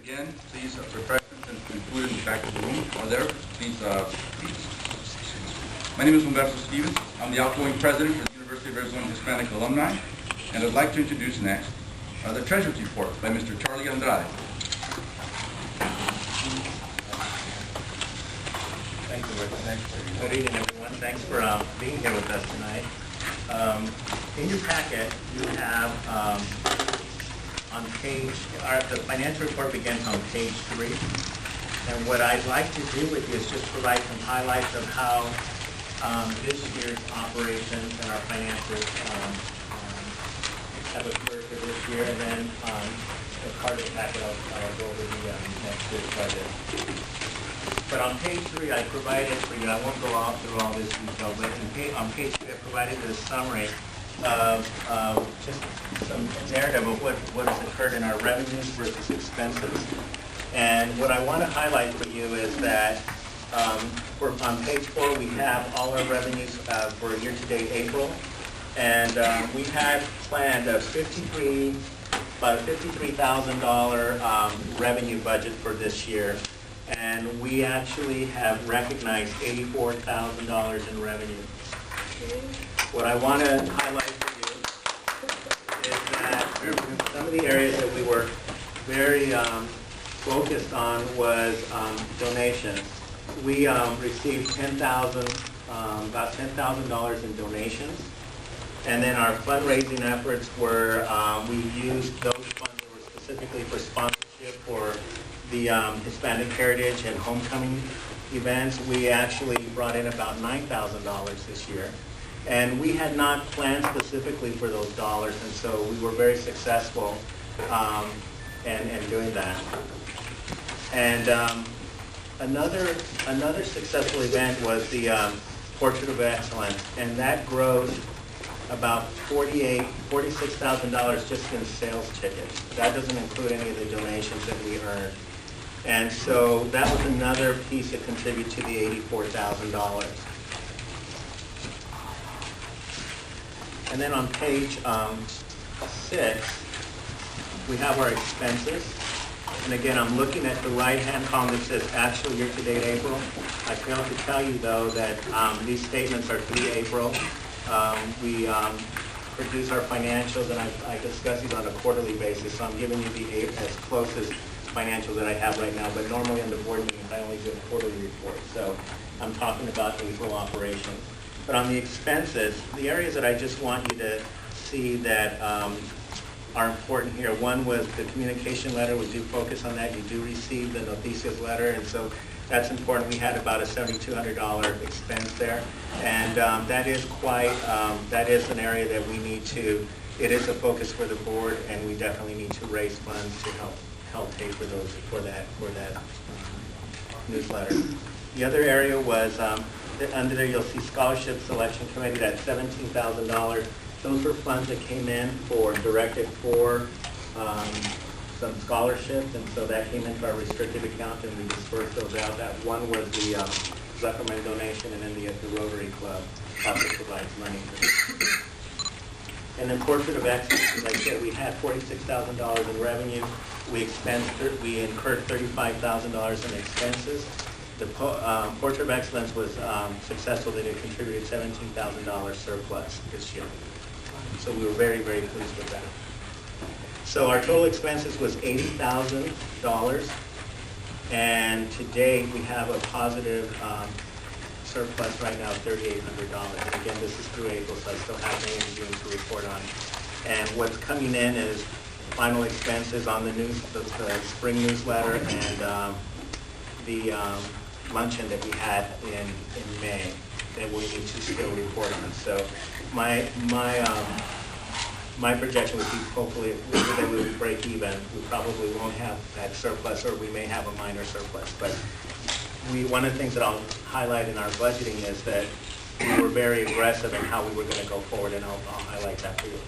Again, please, refreshments and food in the back of the room are there. Please, My name is Humberto Stevens. I'm the outgoing president for the University of Arizona Hispanic Alumni, and I'd like to introduce next the Treasurer's Report by Mr. Charlie Andrade. Thank you, Rick. Good evening, everyone. Thanks for being here with us tonight. In your packet, you have on page, the financial report begins on page 3. And what I'd like to do with you is just provide some highlights of how this year's operations and our financials have occurred for this year. And then as part of the packet, I'll go over the next year's budget. But on page 3, I provided for you, I won't go through all this detail, but on page 3, I provided a summary of just some narrative of what has occurred in our revenues versus expenses. And what I want to highlight for you is that on page 4, we have all our revenues for year-to-date April. And we had planned about a $53,000 revenue budget for this year. And we actually have recognized $84,000 in revenue. What I want to highlight for you is that some of the areas that we were very focused on was donations. We received about $10,000 in donations. And then our fundraising efforts were, we used those funds that were specifically for sponsorship for the Hispanic Heritage and Homecoming events. We actually brought in about $9,000 this year. And we had not planned specifically for those dollars, and so we were very successful in doing that. And another successful event was the Portrait of Excellence, and that grossed about $46,000 just in sales tickets. That doesn't include any of the donations that we earned. And so that was another piece that contributed to the $84,000. And then on page 6, we have our expenses. And again, I'm looking at the right-hand column that says actual year-to-date April. I failed to tell you, though, that these statements are through April. We produce our financials, and I discuss these on a quarterly basis, so I'm giving you the as closest financials that I have right now. But normally in the board meetings, I only do a quarterly report. So I'm talking about April operations. But on the expenses, the areas that I just want you to see that are important here. One was the communication letter. We do focus on that. You do receive the noticias letter, and so that's important. We had about a $7,200 expense there, and that is that is an area that we need to. It is a focus for the board, and we definitely need to raise funds to help pay for that newsletter. The other area was under there. You'll see scholarship selection committee. That's $17,000. Those were funds that came in directed for some scholarships, and so that came into our restricted account, and we dispersed those out. That one was the Zuckerman donation, and then the Rotary Club also provides money for this. And then Portrait of Excellence, like I said, we had $46,000 in revenue. We incurred $35,000 in expenses. The Portrait of Excellence was successful. That it contributed $17,000 surplus this year. So we were very, very pleased with that. So our total expenses was $80,000, and to date we have a positive surplus right now of $3,800. And again, this is through April, so I still have May and June to report on. And what's coming in is final expenses on the spring newsletter and the luncheon that we had in May that we need to still report on. So my projection would be hopefully that we would break even. We probably won't have that surplus, or we may have a minor surplus. But one of the things that I'll highlight in our budgeting is that we were very aggressive in how we were going to go forward, and I'll highlight that for you.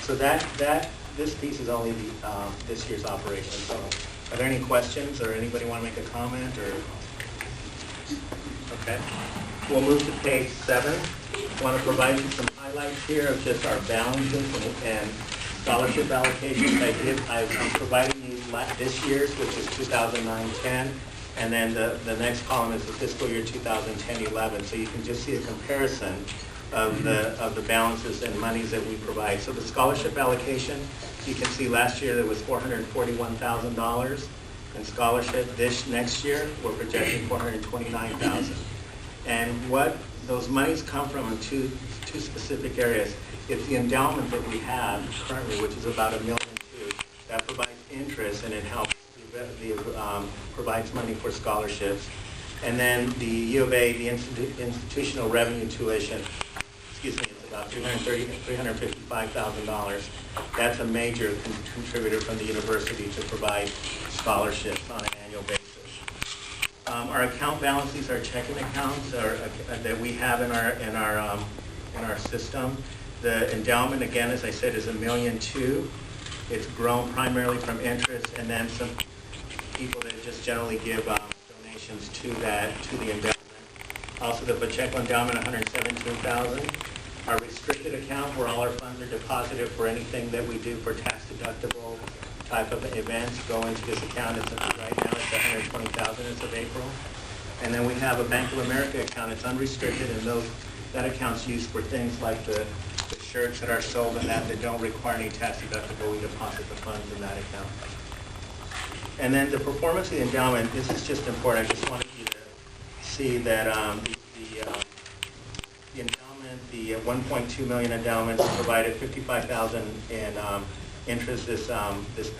So this piece is only this year's operation. So are there any questions, or anybody want to make a comment? Or okay, we'll move to page 7. I want to provide you some highlights here of just our balances and scholarship allocations. I'm providing you this year's, which is 2009-10, and then the next column is the fiscal year 2010-11. So you can just see a comparison of the balances and monies that we provide. So the scholarship allocation, you can see last year there was $441,000 in scholarship. This next year we're projecting $429,000. And what those monies come from in two specific areas. It's the endowment that we have currently, which is about $1.2 million, that provides interest and it helps provides money for scholarships. And then the U of A, the institutional revenue tuition, it's about $355,000. That's a major contributor from the university to provide scholarships on an annual basis. Our account balance, these are checking accounts that we have in our system. The endowment, again, as I said, is $1.2 million. It's grown primarily from interest and then some people that just generally give donations to the endowment. Also, the Pacheco endowment, $117,000. Our restricted account, where all our funds are deposited for anything that we do for tax deductible type of events, go into this account. Right now, it's $120,000 as of April. And then we have a Bank of America account. It's unrestricted, and that account's used for things like the shirts that are sold and that don't require any tax deductible. We deposit the funds in that account. And then the performance of the endowment, this is just important. I just wanted you to see that the endowment, the $1.2 million endowment provided $55,000 in interest this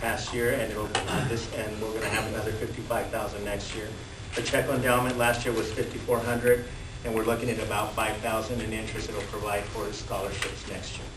past year, and we're going to have another $55,000 next year. The Pacheco endowment last year was $5,400, and we're looking at about $5,000 in interest it'll provide for scholarships next year.